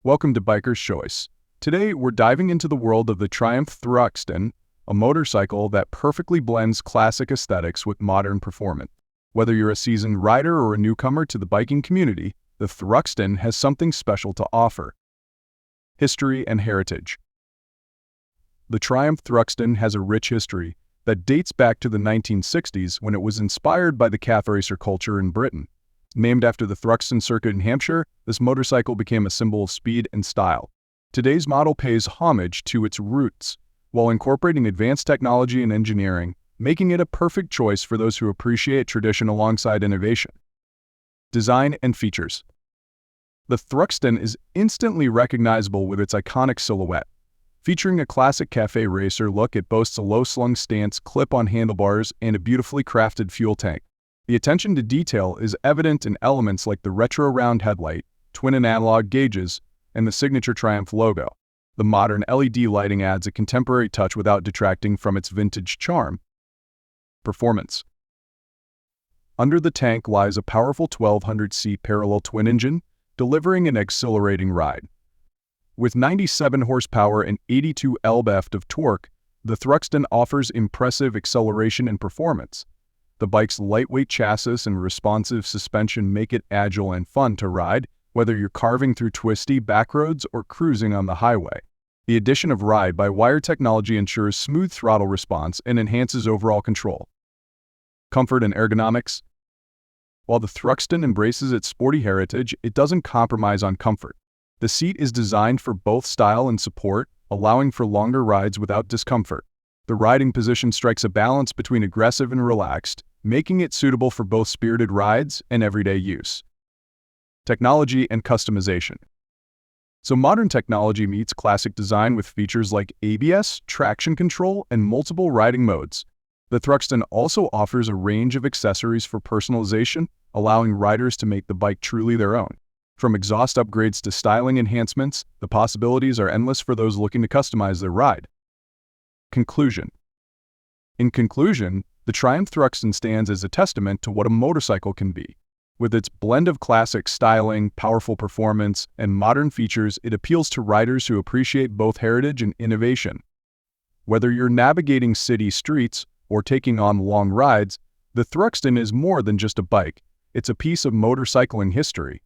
Welcome to Biker's Choice. Today, we're diving into the world of the Triumph Thruxton, a motorcycle that perfectly blends classic aesthetics with modern performance. Whether you're a seasoned rider or a newcomer to the biking community, the Thruxton has something special to offer. History and heritage. The Triumph Thruxton has a rich history that dates back to the 1960s when it was inspired by the calf racer culture in Britain. Named after the Thruxton circuit in Hampshire, this motorcycle became a symbol of speed and style. Today's model pays homage to its roots, while incorporating advanced technology and engineering, making it a perfect choice for those who appreciate tradition alongside innovation. Design and features. The Thruxton is instantly recognizable with its iconic silhouette. Featuring a classic Café racer look, it boasts a low-slung stance, clip-on handlebars, and a beautifully crafted fuel tank. The attention to detail is evident in elements like the retro round headlight, twin and analog gauges, and the signature Triumph logo. The modern LED lighting adds a contemporary touch without detracting from its vintage charm. Performance. Under the tank lies a powerful 1200cc parallel twin engine, delivering an exhilarating ride. With 97 horsepower and 82 lb-ft of torque, the Thruxton offers impressive acceleration and performance. The bike's lightweight chassis and responsive suspension make it agile and fun to ride, whether you're carving through twisty backroads or cruising on the highway. The addition of ride-by-wire technology ensures smooth throttle response and enhances overall control. Comfort and ergonomics. While the Thruxton embraces its sporty heritage, it doesn't compromise on comfort. The seat is designed for both style and support, allowing for longer rides without discomfort. The riding position strikes a balance between aggressive and relaxed, making it suitable for both spirited rides and everyday use. Technology and customization. So modern technology meets classic design with features like ABS, traction control, and multiple riding modes. The Thruxton also offers a range of accessories for personalization, allowing riders to make the bike truly their own. From exhaust upgrades to styling enhancements, the possibilities are endless for those looking to customize their ride. Conclusion. In conclusion, the Triumph Thruxton stands as a testament to what a motorcycle can be. With its blend of classic styling, powerful performance, and modern features, it appeals to riders who appreciate both heritage and innovation. Whether you're navigating city streets or taking on long rides, the Thruxton is more than just a bike. It's a piece of motorcycling history.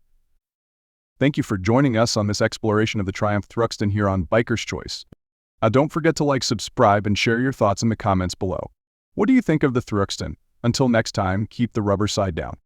Thank you for joining us on this exploration of the Triumph Thruxton here on Biker's Choice. Don't forget to like, subscribe, and share your thoughts in the comments below. What do you think of the Thruxton? Until next time, keep the rubber side down.